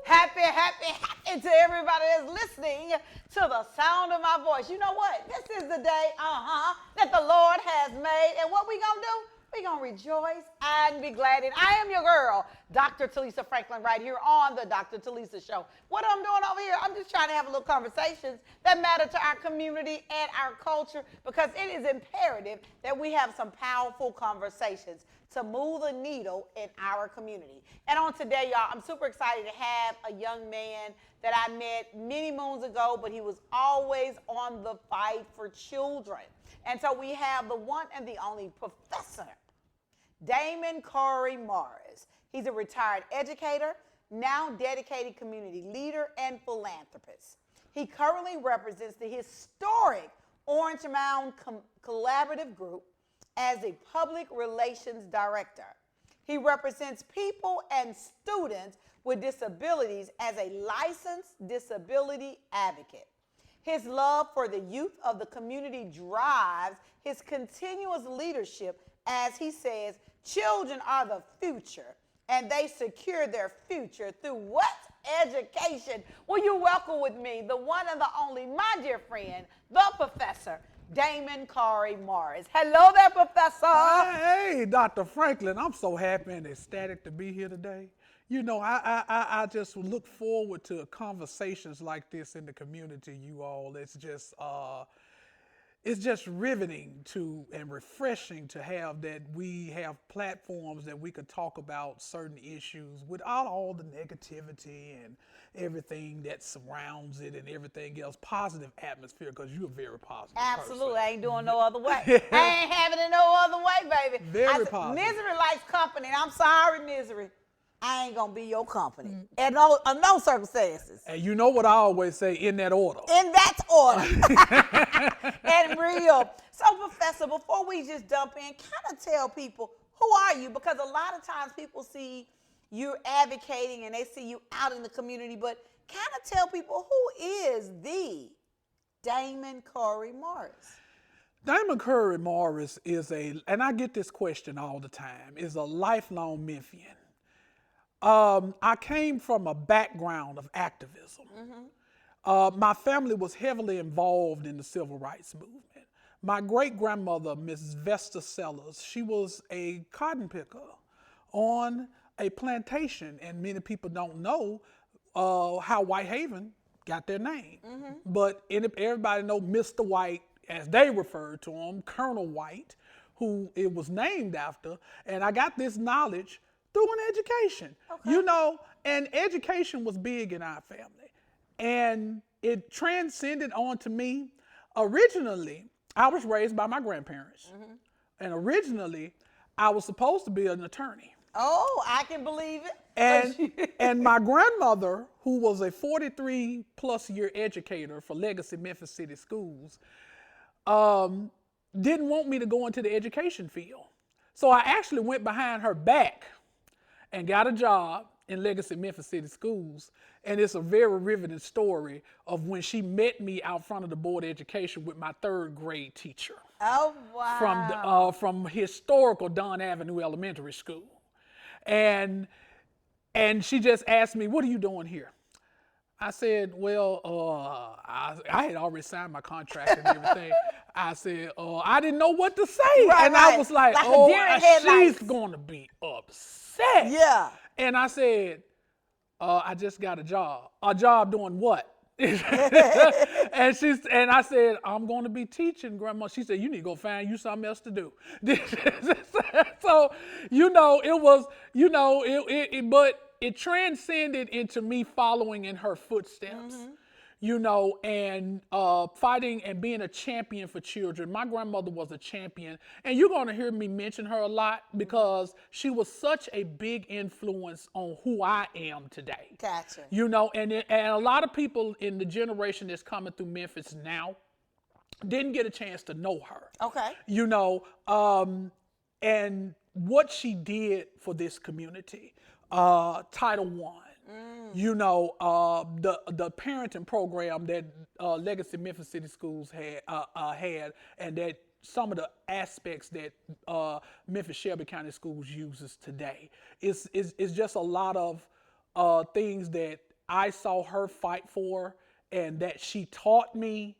Happy to everybody that's listening to the sound of my voice. You know what? This is the day, that the Lord has made. And what we gonna do? We gonna rejoice and be glad. And I am your girl, Dr. Telisa Franklin, right here on the Dr. Telisa Show. What I'm doing over here, I'm just trying to have a little conversations that matter to our community and our culture, because it is imperative that we have some powerful conversations to move the needle in our community. And on today, y'all, I'm super excited to have a young man that I met many moons ago, but he was always on the fight for children. And so we have the one and the only Professor Damon Corey Morris. He's a retired educator, now dedicated community leader and philanthropist. He currently represents the historic Orange Mound Collaborative Group as a public relations director. He represents people and students with disabilities as a licensed disability advocate. His love for the youth of the community drives his continuous leadership as he says, children are the future and they secure their future through what? Education. Will you welcome with me the one and the only, my dear friend, the Professor Damon Corey Morris. Hello there, Professor. Hey, Dr. Franklin, I'm so happy and ecstatic to be here today. You know, I just look forward to conversations like this in the community, you all. It's just riveting to and refreshing to have that we have platforms that we could talk about certain issues without all the negativity and everything that surrounds it and everything else. Positive atmosphere, because you're a very positive Absolutely. person. I ain't doing no other way. I ain't having it no other way, baby. Very positive. Misery likes company. I'm sorry, Misery. I ain't gonna be your company in no circumstances. And you know what I always say, in that order. In that order. And real. So, Professor, before we just jump in, kind of tell people, who are you? Because a lot of times people see you advocating and they see you out in the community, but kind of tell people, who is the Damon Corey Morris? Damon Corey Morris is and I get this question all the time, is a lifelong Memphian. I came from a background of activism. My family was heavily involved in the civil rights movement. My great-grandmother, Mrs. Vesta Sellers, she was a cotton picker on a plantation, and many people don't know how Whitehaven got their name. But everybody know Mr. White, as they referred to him, Colonel White, who it was named after, and I got this knowledge through an education. Okay. You know, and education was big in our family. And it transcended on to me. Originally, I was raised by my grandparents. And originally, I was supposed to be an attorney. Oh, I can believe it. And my grandmother, who was a 43-plus year educator for Legacy Memphis City Schools, didn't want me to go into the education field. So I actually went behind her back and got a job in Legacy Memphis City Schools. And it's a very riveting story of when she met me out front of the Board of Education with my third grade teacher. Oh, wow. From historical Dunn Avenue Elementary School. And she just asked me, what are you doing here? I said, well, I had already signed my contract and everything. I said, I didn't know what to say. I was like she's going to be upset. Yeah. And I said, I just got a job. A job doing what? and I said, I'm going to be teaching, Grandma. She said, you need to go find you something else to do. So, you know, it was, you know, but it transcended into me following in her footsteps, you know, and fighting and being a champion for children. My grandmother was a champion, and you're going to hear me mention her a lot because she was such a big influence on who I am today. Gotcha. You know, and a lot of people in the generation that's coming through Memphis now didn't get a chance to know her. Okay. You know, and what she did for this community. Title I, you know, the parenting program that Legacy Memphis City Schools had, and that some of the aspects that Memphis Shelby County Schools uses today. It's just a lot of things that I saw her fight for, and that she taught me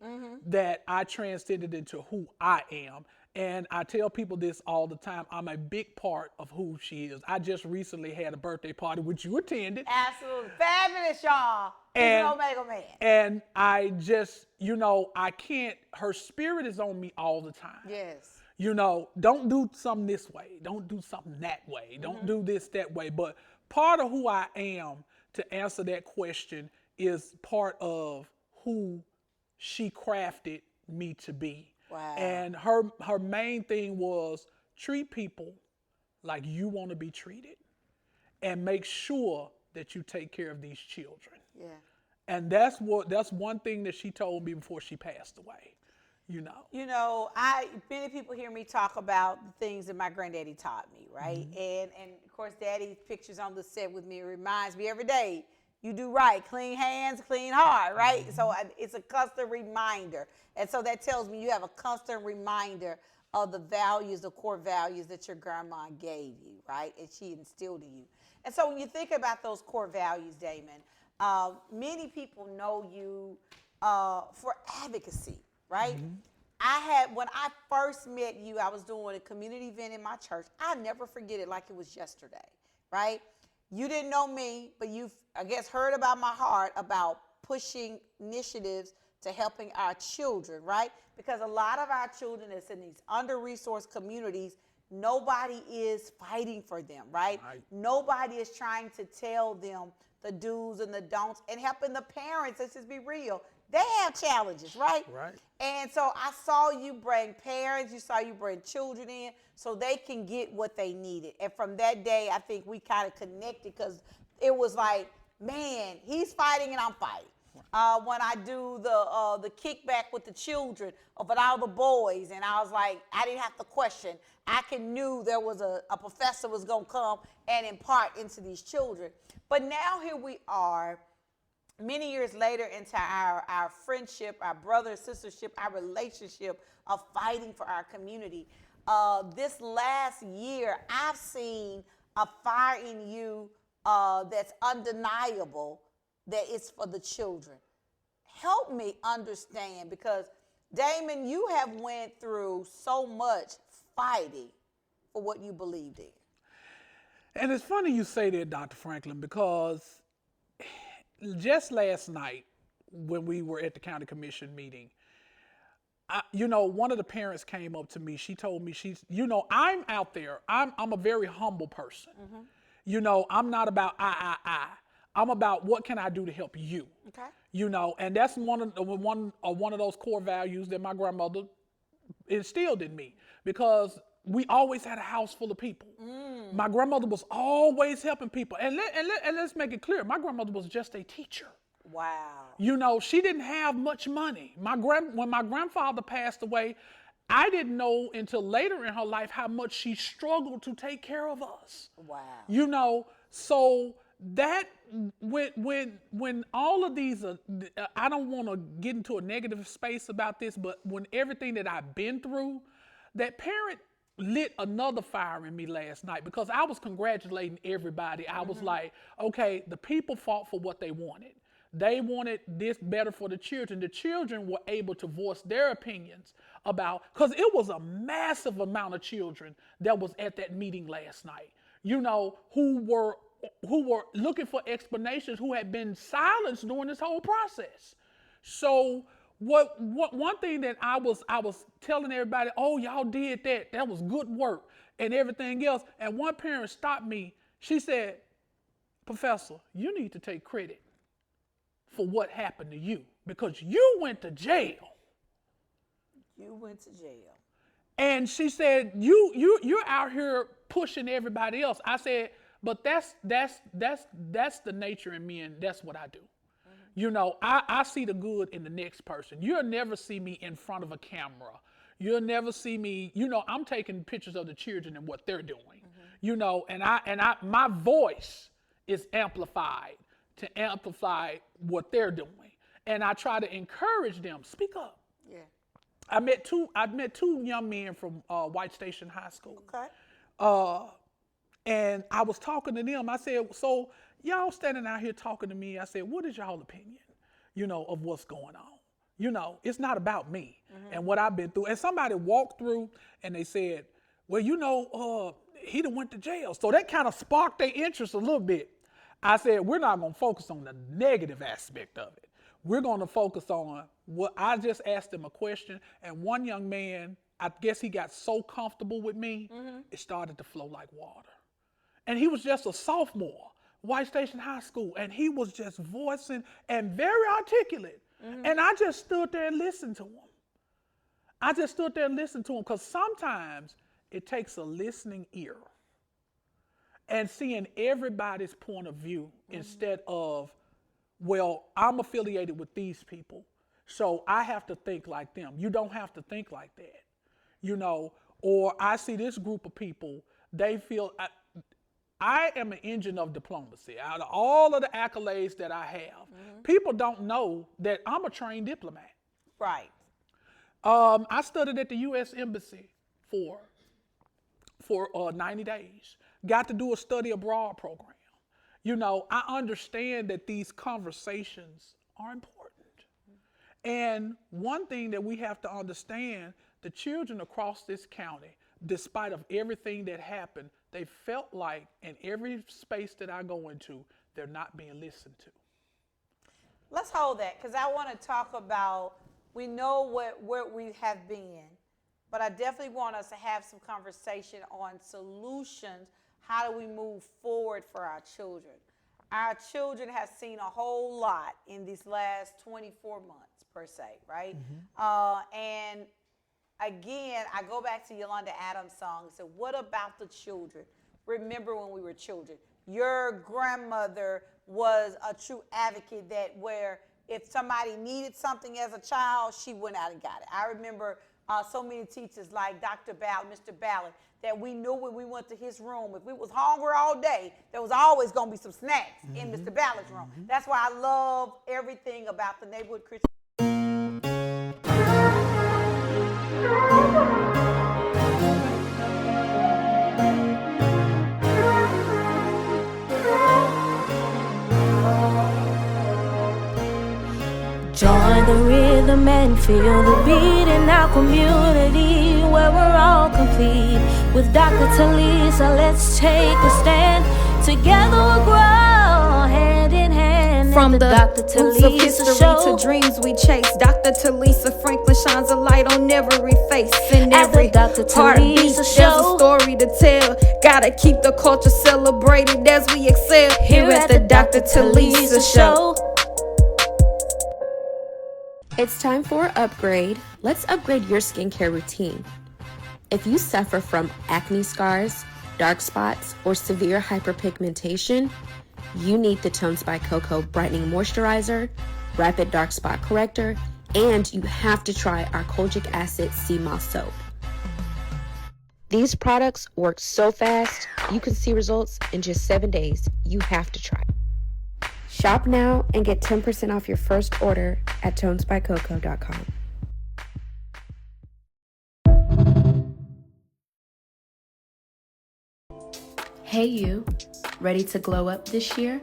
that I transcended into who I am. And I tell people this all the time. I'm a big part of who she is. I just recently had a birthday party, which you attended. Absolutely. Fabulous, y'all. He's an And, Omega man. and I just, I can't, her spirit is on me all the time. Yes. Don't do something this way. Don't do something that way. Don't do this that way. But part of who I am, to answer that question, is part of who she crafted me to be. Wow. And her main thing was treat people like you want to be treated, and make sure that you take care of these children. Yeah. And that's one thing that she told me before she passed away. Many people hear me talk about the things that my granddaddy taught me, right? And of course, Daddy's pictures on the set with me reminds me every day, you do right, clean hands, clean heart, right? So it's a constant reminder. And so that tells me you have a constant reminder of the values, the core values that your grandma gave you, right? And she instilled in you. And so when you think about those core values, Damon, many people know you for advocacy, right? When I first met you, I was doing a community event in my church. I'll never forget it like it was yesterday, right? You didn't know me, but you've, I guess, heard about my heart about pushing initiatives to helping our children, right? Because a lot of our children that's in these under-resourced communities, nobody is fighting for them, right? Nobody is trying to tell them the do's and the don'ts, and helping the parents, let's just be real. They have challenges, right? Right. And so I saw you bring parents, you saw you bring children in so they can get what they needed. And from that day, I think we kind of connected, because it was like, man, he's fighting and I'm fighting. When I do the kickback with the children, with all the boys, and I was like, I didn't have to question. I knew there was a professor was going to come and impart into these children. But now here we are, many years later, into our friendship, our brother and sistership, our relationship of fighting for our community. This last year, I've seen a fire in you that's undeniable, that it's for the children. Help me understand, because Damon, you have went through so much fighting for what you believed in. And it's funny you say that, Dr. Franklin, because just last night when we were at the county commission meeting, one of the parents came up to me. She told me, I'm out there. I'm a very humble person. I'm not about I. I'm about what can I do to help you. Okay. And that's one of those core values that my grandmother instilled in me, because we always had a house full of people. My grandmother was always helping people. And let's make it clear, my grandmother was just a teacher. Wow. She didn't have much money. When my grandfather passed away, I didn't know until later in her life how much she struggled to take care of us. Wow. So that when all of these are, I don't want to get into a negative space about this, but when everything that I've been through, that parent lit another fire in me last night, because I was congratulating everybody. I was like, okay, the people fought for what they wanted. They wanted this better for the children. The children were able to voice their opinions about, because it was a massive amount of children that was at that meeting last night, who were looking for explanations, who had been silenced during this whole process. So one thing that I was telling everybody, oh, y'all did that. That was good work and everything else. And one parent stopped me. She said, Professor, you need to take credit for what happened to you, because you went to jail. You went to jail. And she said, you're out here pushing everybody else. I said, but that's the nature in me, and that's what I do. I see the good in the next person. You'll never see me in front of a camera. You'll never see me, I'm taking pictures of the children and what they're doing. And my voice is amplified to amplify what they're doing. And I try to encourage them, speak up. Yeah. I met two young men from White Station High School. Okay. And I was talking to them. I said, so Y'all standing out here talking to me. I said, what is y'all opinion, of what's going on? It's not about me and what I've been through. And somebody walked through and they said, well, he done went to jail. So that kind of sparked their interest a little bit. I said, we're not going to focus on the negative aspect of it. We're going to focus on what I just asked him a question. And one young man, I guess he got so comfortable with me, it started to flow like water. And he was just a sophomore, White Station High School. And he was just voicing and very articulate. And I just stood there and listened to him. Because sometimes it takes a listening ear and seeing everybody's point of view instead of, well, I'm affiliated with these people, so I have to think like them. You don't have to think like that, or I see this group of people, they feel, I am an engine of diplomacy. Out of all of the accolades that I have, people don't know that I'm a trained diplomat. Right. I studied at the U.S. Embassy for 90 days. Got to do a study abroad program. I understand that these conversations are important. And one thing that we have to understand, the children across this county, despite of everything that happened, they felt like in every space that I go into, they're not being listened to. Let's hold that, because I want to talk about, we know where we have been, but I definitely want us to have some conversation on solutions. How do we move forward for our children? Our children have seen a whole lot in these last 24 months, per se, right? And again, I go back to Yolanda Adams' song and said, what about the children? Remember when we were children. Your grandmother was a true advocate that where if somebody needed something as a child, she went out and got it. I remember so many teachers like Dr. Ballard, Mr. Ballard, that we knew when we went to his room, if we was hungry all day, there was always going to be some snacks in Mr. Ballard's room. That's why I love everything about the neighborhood Christian. Join the rhythm and feel the beat in our community where we're all complete. With Dr. Telisa, let's take a stand. Together we'll grow hand in hand. From the Dr. roots of Telisa history show to dreams we chase, Dr. Talisa Franklin shines a light on every face. In At the every Dr. heartbeat, Telisa there's show. a story to tell. Gotta keep the culture celebrated as we excel. Here at the Dr. Talisa show. It's time for an upgrade. Let's upgrade your skincare routine. If you suffer from acne scars, dark spots, or severe hyperpigmentation, you need the Tones by Coco Brightening Moisturizer, Rapid Dark Spot Corrector, and you have to try our Kojic Acid Sea Moss Soap. These products work so fast, you can see results in just 7 days. You have to try. Shop now and get 10% off your first order at tonesbycoco.com. Hey you, ready to glow up this year?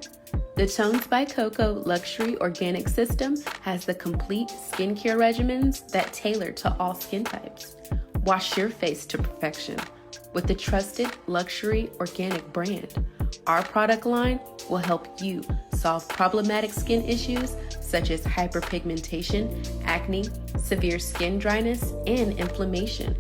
The Tones by Coco Luxury Organic System has the complete skincare regimens that tailor to all skin types. Wash your face to perfection with the trusted luxury organic brand. Our product line will help you solve problematic skin issues such as hyperpigmentation, acne, severe skin dryness, and inflammation.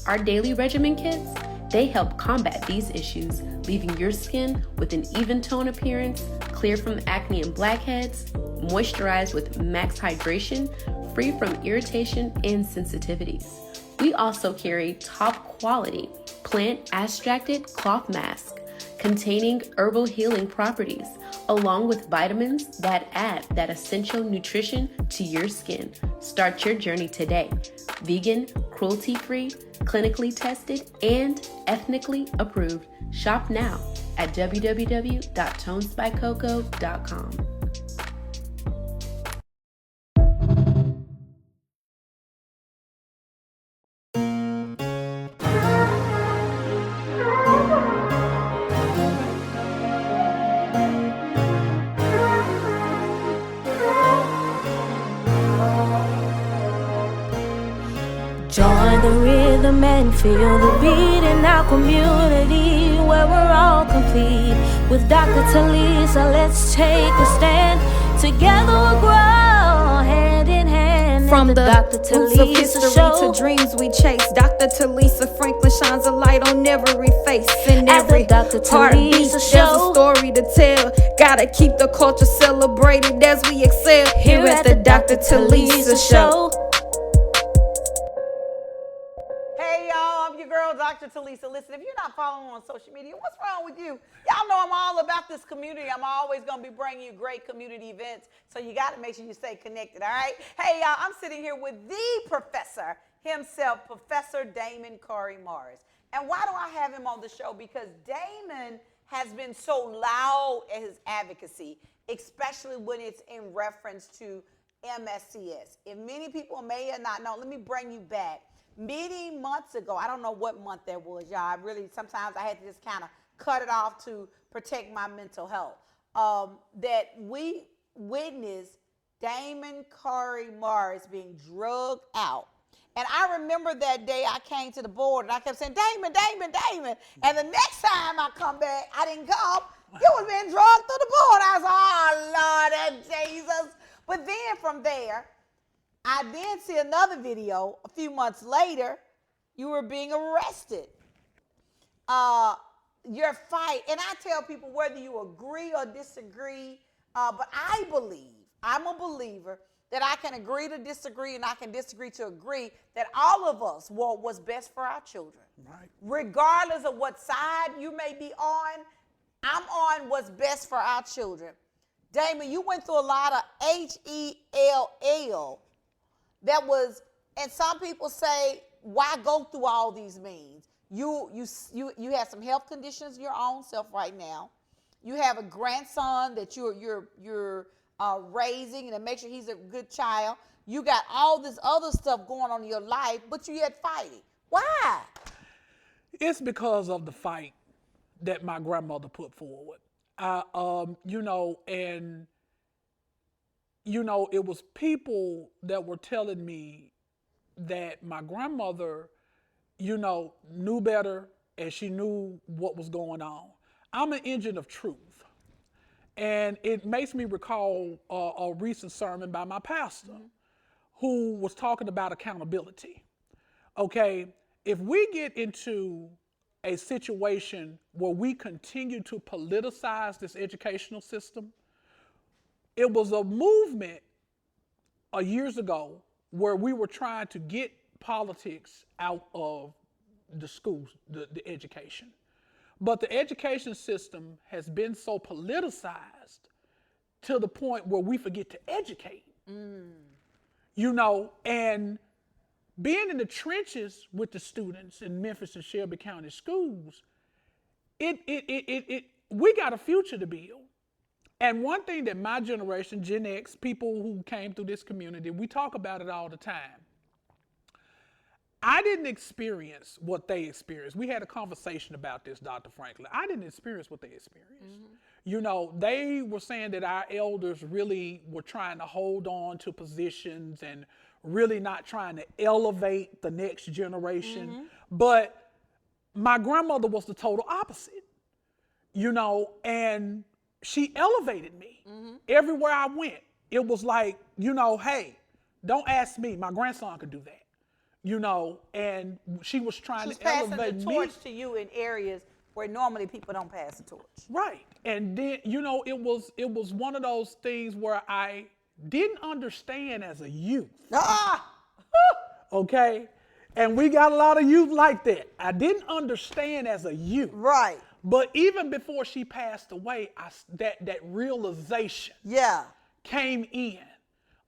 Our daily regimen kits, they help combat these issues, leaving your skin with an even tone appearance, clear from acne and blackheads, moisturized with max hydration, free from irritation and sensitivities. We also carry top quality plant extracted cloth mask containing herbal healing properties, along with vitamins that add that essential nutrition to your skin. Start your journey today. Vegan, cruelty-free, clinically tested, and ethnically approved. Shop now at www.tonesbycoco.com. Join the rhythm and feel the beat in our community where we're all complete. With Dr. Telisa, let's take a stand. Together we'll grow hand in hand. From the Dr. roots of Telisa history Show. to dreams we chase, Dr. Talisa Franklin shines a light on every face. In At the every Dr. heartbeat, Telisa there's Show. a story to tell. Gotta keep the culture celebrated as we excel Here at the Dr. Telisa Show. Hey y'all, I'm your girl, Dr. Telisa. Listen, if you're not following on social media, what's wrong with you? Y'all know I'm all about this community. I'm always going to be bringing you great community events, so you got to make sure you stay connected, all right? Hey y'all, I'm sitting here with the professor himself, Professor Damon Corey Morris. And why do I have him on the show? Because Damon has been so loud at his advocacy, especially when it's in reference to MSCS. If many people may or not know, let me bring you back. Many months ago, I don't know what month that was, y'all. I really, sometimes I had to just kind of cut it off to protect my mental health. That we witnessed Damon Corey Morris being drugged out. And I remember that day I came to the board and I kept saying, Damon, Damon, Damon. And the next time I come back, I didn't come. You was being drugged through the board. I was like, oh, Lord and Jesus. But then from there, I then see another video a few months later. You were being arrested. Your fight, and I tell people whether you agree or disagree, but I believe, I'm a believer that I can agree to disagree and I can disagree to agree that all of us want what's best for our children. Right. Regardless of what side you may be on, I'm on what's best for our children. Damon, you went through a lot of HELL. That was, and some people say, why go through all these means? You have some health conditions your own self right now. You have a grandson that you're raising and make sure he's a good child. You got all this other stuff going on in your life, but you yet fighting. Why? It's because of the fight that my grandmother put forward. It was people that were telling me that my grandmother, knew better and she knew what was going on. I'm an engine of truth. And it makes me recall a recent sermon by my pastor who was talking about accountability. Okay, if we get into a situation where we continue to politicize this educational system, it was a movement years ago where we were trying to get politics out of the schools, the education. But the education system has been so politicized to the point where we forget to educate. And being in the trenches with the students in Memphis and Shelby County schools, we got a future to build. And one thing that my generation, Gen X, people who came through this community, we talk about it all the time. I didn't experience what they experienced. We had a conversation about this, Dr. Franklin. I didn't experience what they experienced. They were saying that our elders really were trying to hold on to positions and really not trying to elevate the next generation. But my grandmother was the total opposite, and she elevated me everywhere I went. It was like, hey, don't ask me. My grandson could do that. And she was trying to elevate me. Passing the torch to you in areas where normally people don't pass the torch. Right. And then, it was one of those things where I didn't understand as a youth. Okay? And we got a lot of youth like that. I didn't understand as a youth. Right. But even before she passed away, that realization came in.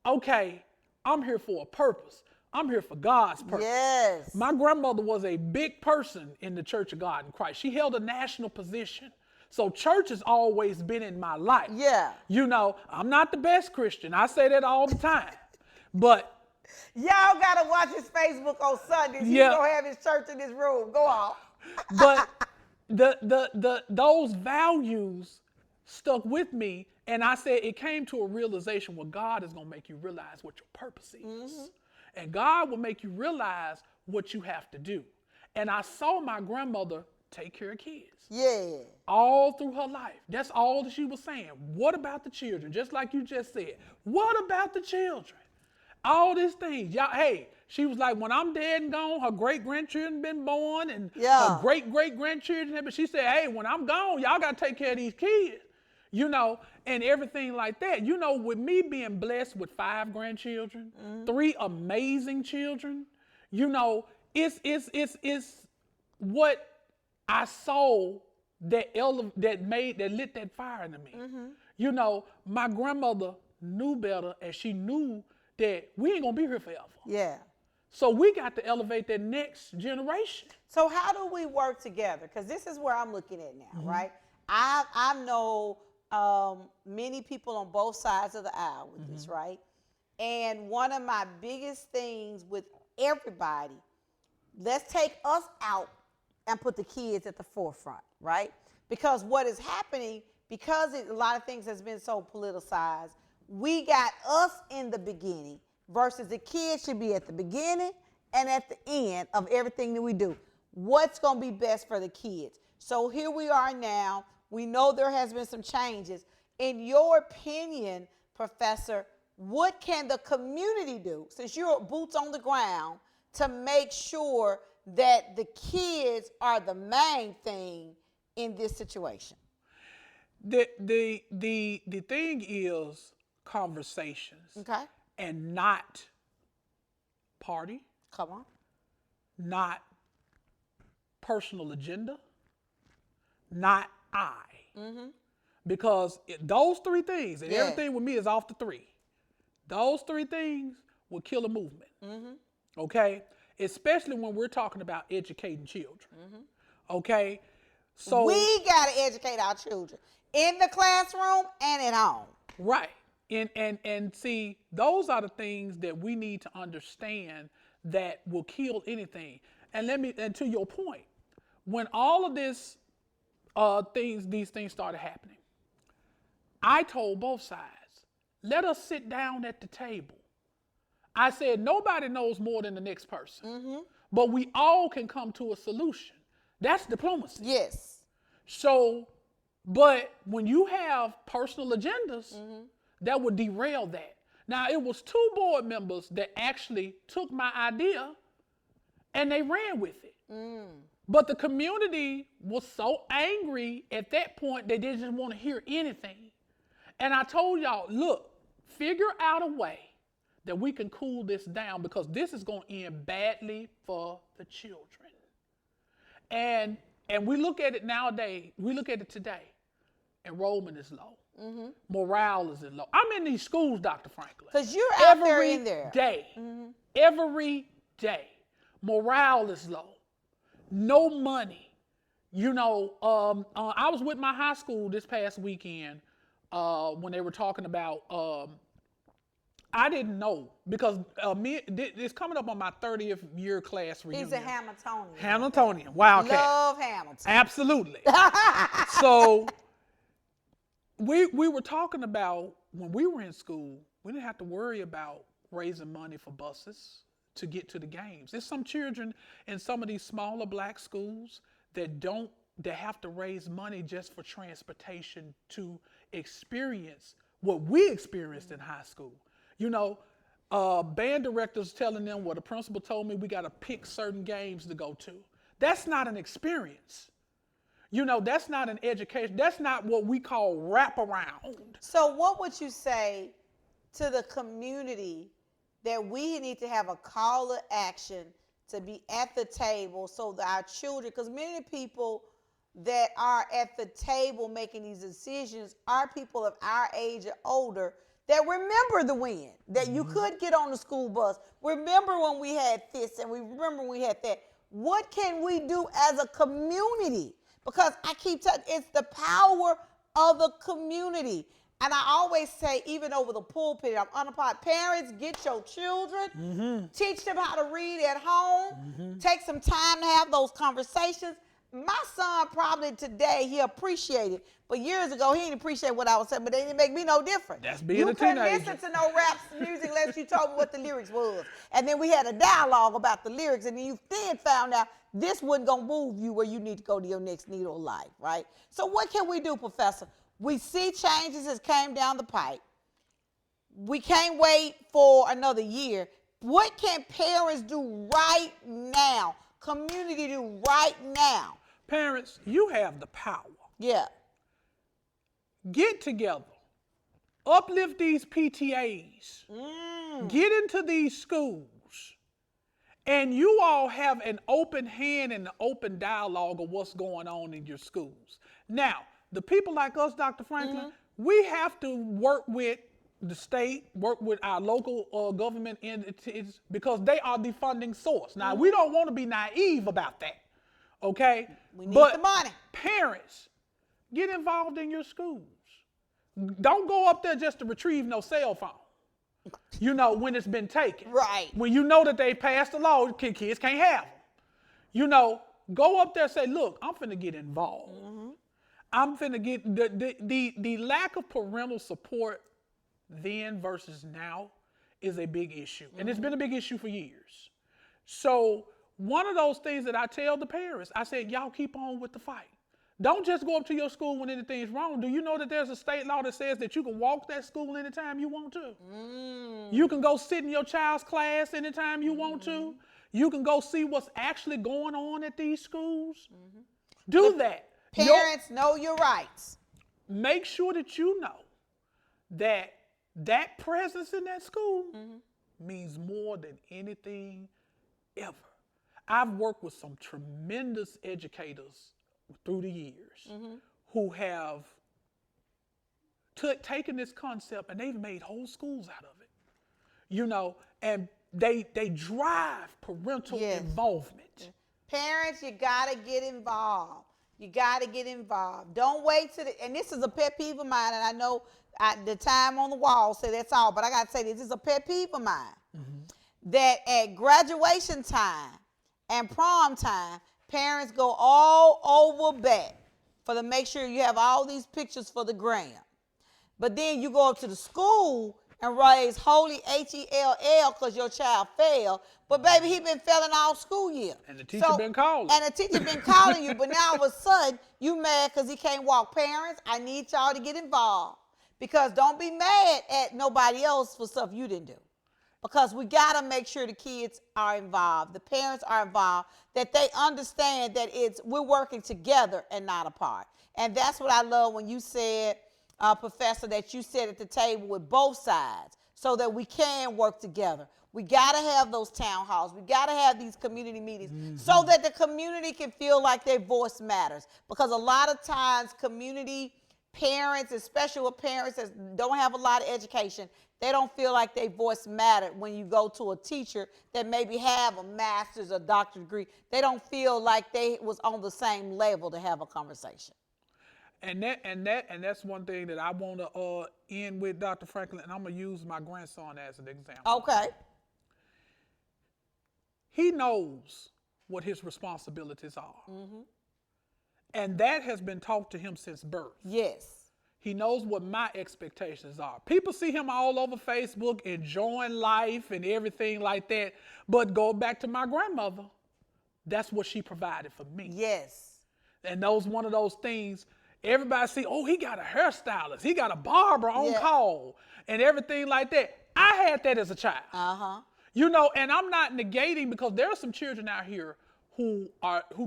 Okay, I'm here for a purpose. I'm here for God's purpose. Yes. My grandmother was a big person in the Church of God in Christ. She held a national position. So church has always been in my life. Yeah. I'm not the best Christian. I say that all the time. But y'all got to watch his Facebook on Sundays. He's going to have his church in his room. Go on. But those values stuck with me. And I said it came to a realization where God is going to make you realize what your purpose is. And God will make you realize what you have to do. And I saw my grandmother take care of kids. Yeah. All through her life. That's all that she was saying. What about the children? Just like you just said. What about the children? All these things. Y'all, hey, she was like, when I'm dead and gone, her great-grandchildren been born and her great-great-grandchildren have been. She said, hey, when I'm gone, y'all got to take care of these kids. You know, and everything like that. You know, with me being blessed with 5 grandchildren, 3 amazing children, you know, it's what I saw that lit that fire into me. You know, my grandmother knew better, and she knew that we ain't gonna be here forever. Yeah. So we got to elevate that next generation. So how do we work together? Because this is where I'm looking at now, right? I know many people on both sides of the aisle with this, right? And one of my biggest things with everybody, let's take us out and put the kids at the forefront, right? Because what is happening, because a lot of things has been so politicized, we got us in the beginning versus the kids should be at the beginning and at the end of everything that we do. What's going to be best for the kids? So here we are now. We know there has been some changes. In your opinion, Professor, what can the community do, since you're boots on the ground, to make sure that the kids are the main thing in this situation? The thing is conversations. Okay. And not party. Come on. Not personal agenda. Not I. Because those 3 things, and everything with me is off the 3. Those 3 things will kill a movement. Okay? Especially when we're talking about educating children. Okay? So we got to educate our children in the classroom and at home. Right. And see, those are the things that we need to understand that will kill anything. And to your point, when all of these things started happening, I told both sides, let us sit down at the table. I said, nobody knows more than the next person, but we all can come to a solution. That's diplomacy. Yes. So, but when you have personal agendas, that would derail that. Now, it was 2 board members that actually took my idea and they ran with it. But the community was so angry at that point, they didn't want to hear anything. And I told y'all, look, figure out a way that we can cool this down, because this is going to end badly for the children. And we look at it nowadays, we look at it today. Enrollment is low. Morale is low. I'm in these schools, Dr. Franklin. Because you're out there in there. Every day. Morale is low. No money. You know, I was with my high school this past weekend when they were talking about, I didn't know, because it's coming up on my 30th year class reunion. He's a Hamiltonian. Hamiltonian. Wildcat. Love Hamilton. Absolutely. So we were talking about, when we were in school, we didn't have to worry about raising money for buses to get to the games. There's some children in some of these smaller black schools that have to raise money just for transportation to experience what we experienced in high school. You know, band directors telling them, well, the principal told me we got to pick certain games to go to. That's not an experience. You know, that's not an education. That's not what we call wraparound. So what would you say to the community that we need to have a call to action to be at the table so that our children, because many people that are at the table making these decisions are people of our age or older that remember the win, that you could get on the school bus. Remember when we had this and we remember when we had that. What can we do as a community? Because I keep telling you, it's the power of the community. And I always say, even over the pulpit, I'm unapologetic. Parents, get your children, teach them how to read at home, take some time to have those conversations. My son probably today, he appreciated, but years ago, he didn't appreciate what I was saying, but they didn't make me no different. That's being you a couldn't teenager. listen to no rap music unless you told me what the lyrics was. And then we had a dialogue about the lyrics, and then you then found out this wasn't going to move you where you need to go to your next needle of life, right? So what can we do, Professor? We see changes that came down the pipe. We can't wait for another year. What can parents do right now? Community do right now? Parents, you have the power. Yeah. Get together. Uplift these PTAs. Get into these schools. And you all have an open hand and an open dialogue of what's going on in your schools. Now, the people like us, Dr. Franklin, we have to work with the state, work with our local government entities because they are the funding source. Now, we don't want to be naive about that, okay? We need the money. Parents, get involved in your schools. Don't go up there just to retrieve no cell phone, you know, when it's been taken. Right. When you know that they passed the law, kids can't have them. You know, go up there and say, look, I'm finna get involved. I'm finna get, the lack of parental support then versus now is a big issue. And it's been a big issue for years. So one of those things that I tell the parents, I said, y'all keep on with the fight. Don't just go up to your school when anything's wrong. Do you know that there's a state law that says that you can walk that school anytime you want to? You can go sit in your child's class anytime you want to. You can go see what's actually going on at these schools. Do that. Parents, know your rights. Make sure that you know that that presence in that school means more than anything ever. I've worked with some tremendous educators through the years who have taken this concept and they've made whole schools out of it. You know, and they drive parental involvement. Parents, you got to get involved. You got to get involved. Don't wait till and this is a pet peeve of mine, and I know the time on the wall say that's all, but I got to say this is a pet peeve of mine, that at graduation time and prom time, parents go all over back for to make sure you have all these pictures for the gram. But then you go up to the school and raise holy H-E-L-L because your child failed. But baby, he been failing all school year. And the teacher been calling. And the teacher been calling you, but now all of a sudden you mad because he can't walk. Parents, I need y'all to get involved. Because don't be mad at nobody else for stuff you didn't do. Because we got to make sure the kids are involved, the parents are involved, that they understand that we're working together and not apart. And that's what I love when you said, Professor, that you sit at the table with both sides so that we can work together. We got to have those town halls. We got to have these community meetings so that the community can feel like their voice matters. Because a lot of times community parents, especially with parents that don't have a lot of education, they don't feel like their voice mattered when you go to a teacher that maybe have a master's or doctorate degree. They don't feel like they was on the same level to have a conversation. And that's one thing that I want to end with, Dr. Franklin, and I'm going to use my grandson as an example. Okay. He knows what his responsibilities are. And that has been taught to him since birth. Yes. He knows what my expectations are. People see him all over Facebook enjoying life and everything like that. But go back to my grandmother. That's what she provided for me. Yes. And those one of those things, everybody see, oh, he got a hairstylist. He got a barber on call and everything like that. I had that as a child. You know, and I'm not negating because there are some children out here who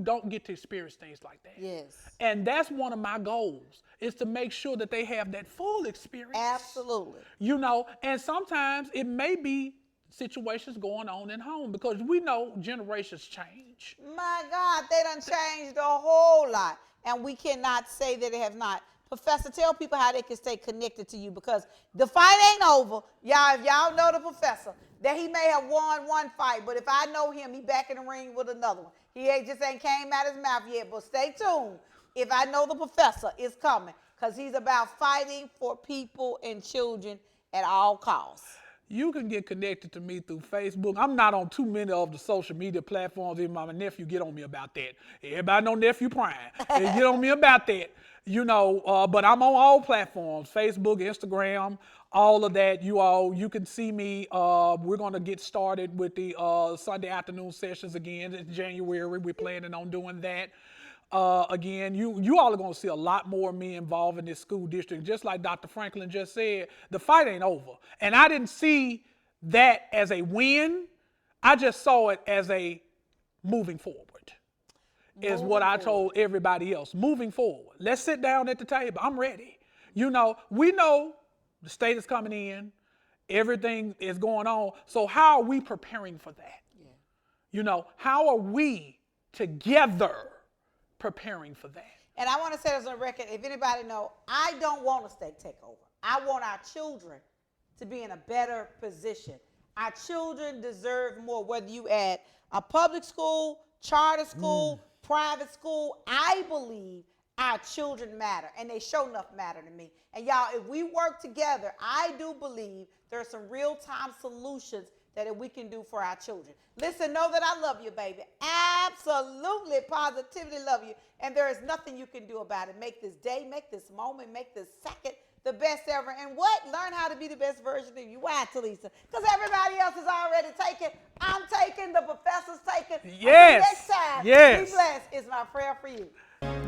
don't get to experience things like that. Yes. And that's one of my goals, is to make sure that they have that full experience. Absolutely. You know, and sometimes it may be situations going on in home because we know generations change. My God, they done changed a whole lot. And we cannot say that they have not. Professor, tell people how they can stay connected to you because the fight ain't over. Y'all, if y'all know the professor, that he may have won one fight, but if I know him, he back in the ring with another one. He just ain't came out his mouth yet, but stay tuned. If I know the professor is coming because he's about fighting for people and children at all costs. You can get connected to me through Facebook. I'm not on too many of the social media platforms. Even my nephew get on me about that. Everybody know Nephew Prime. They get on me about that. But I'm on all platforms, Facebook, Instagram, all of that. You can see me. We're going to get started with the Sunday afternoon sessions again. It's January. We're planning on doing that. Again, you all are going to see a lot more of me involved in this school district. Just like Dr. Franklin just said, the fight ain't over. And I didn't see that as a win. I just saw it as a moving forward. Is what I told everybody else. Moving forward. Let's sit down at the table. I'm ready. We know the state is coming in. Everything is going on. So how are we preparing for that? Yeah. How are we together preparing for that? And I want to say this on record, if anybody know, I don't want a state takeover. I want our children to be in a better position. Our children deserve more, whether you at a public school, charter school, private school. I believe our children matter, and they sure enough matter to me. And y'all, if we work together, I do believe there are some real-time solutions that we can do for our children. Listen, know that I love you, baby. Absolutely, positively love you. And there is nothing you can do about it. Make this day, make this moment, make this second the best ever. And what? Learn how to be the best version of you. Why, Telisa? Because everybody else is already taken. I'm taking, the professor's taken. Yes. Until next time, yes. Be blessed is my prayer for you.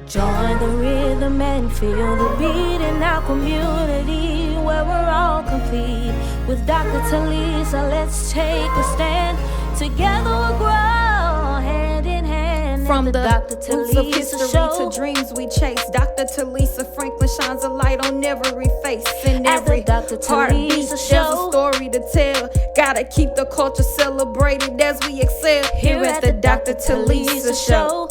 Join the rhythm and feel the beat in our community where we're all complete. With Dr. Telisa, let's take a stand. Together we'll grow hand in hand. From the Dr. roots of Telisa history show. to dreams we chase, Dr. Talisa Franklin shines a light on every face. In At the every Dr. heartbeat, Telisa there's show. a story to tell. Gotta keep the culture celebrated as we excel. Here at the Dr. Talisa show.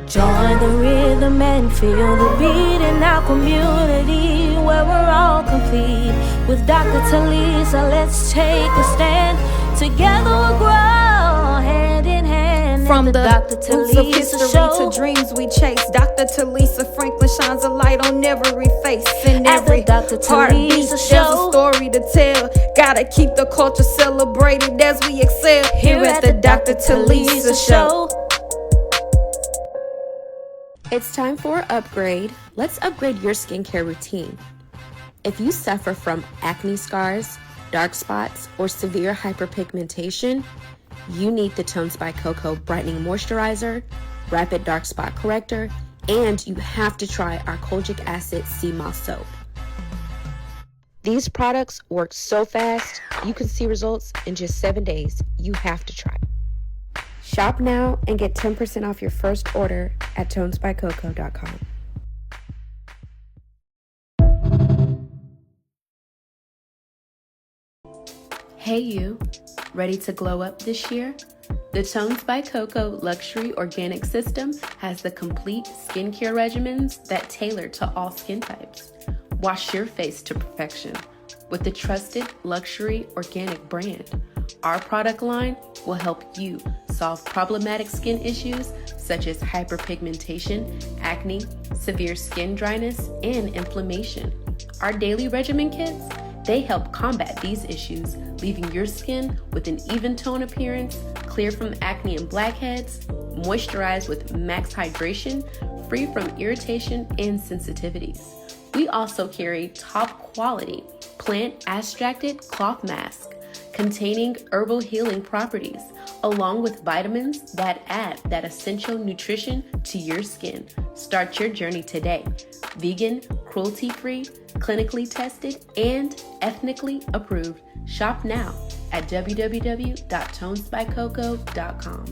Join the rhythm and feel the beat in our community where we're all complete. With Dr. Telisa, let's take a stand. Together we'll grow hand in hand. From the Dr. roots of Telisa history show. to dreams we chase, Dr. Talisa Franklin shines a light on every face. In At the every Dr. heartbeat, Telisa there's a show. story to tell. Gotta keep the culture celebrated as we excel. Here at the Dr. Talisa show. It's time for upgrade. Let's upgrade your skincare routine. If you suffer from acne scars, dark spots, or severe hyperpigmentation, you need the Tones by Coco Brightening Moisturizer, Rapid Dark Spot Corrector, and you have to try our Kojic Acid Sea Moss Soap. These products work so fast, you can see results in just 7 days. You have to try. Shop now and get 10% off your first order at tonesbycoco.com. Hey you, ready to glow up this year? The Tones by Coco Luxury Organic System has the complete skincare regimens that tailor to all skin types. Wash your face to perfection with the trusted luxury organic brand. Our product line will help you solve problematic skin issues such as hyperpigmentation, acne, severe skin dryness, and inflammation. Our daily regimen kits, they help combat these issues, leaving your skin with an even tone appearance, clear from acne and blackheads, moisturized with max hydration, free from irritation and sensitivities. We also carry top quality plant extracted cloth mask containing herbal healing properties, along with vitamins that add that essential nutrition to your skin. Start your journey today. Vegan, cruelty-free, clinically tested, and ethnically approved. Shop now at www.tonesbycoco.com.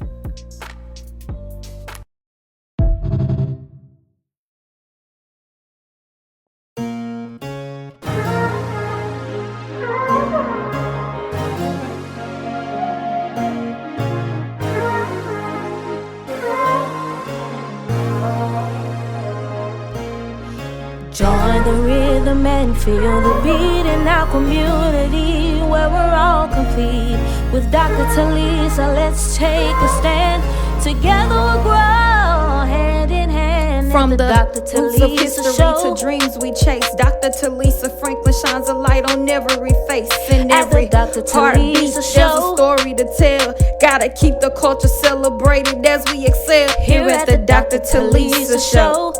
Join the rhythm and feel the beat in our community where we're all complete. With Dr. Telisa, let's take a stand. Together we'll grow hand in hand. From the Dr. roots of Telisa history show. to dreams we chase, Dr. Talisa Franklin shines a light on every face. In At the every Dr. heartbeat, Telisa there's show. a story to tell. Gotta keep the culture celebrated as we excel. Here at the Dr. Talisa show.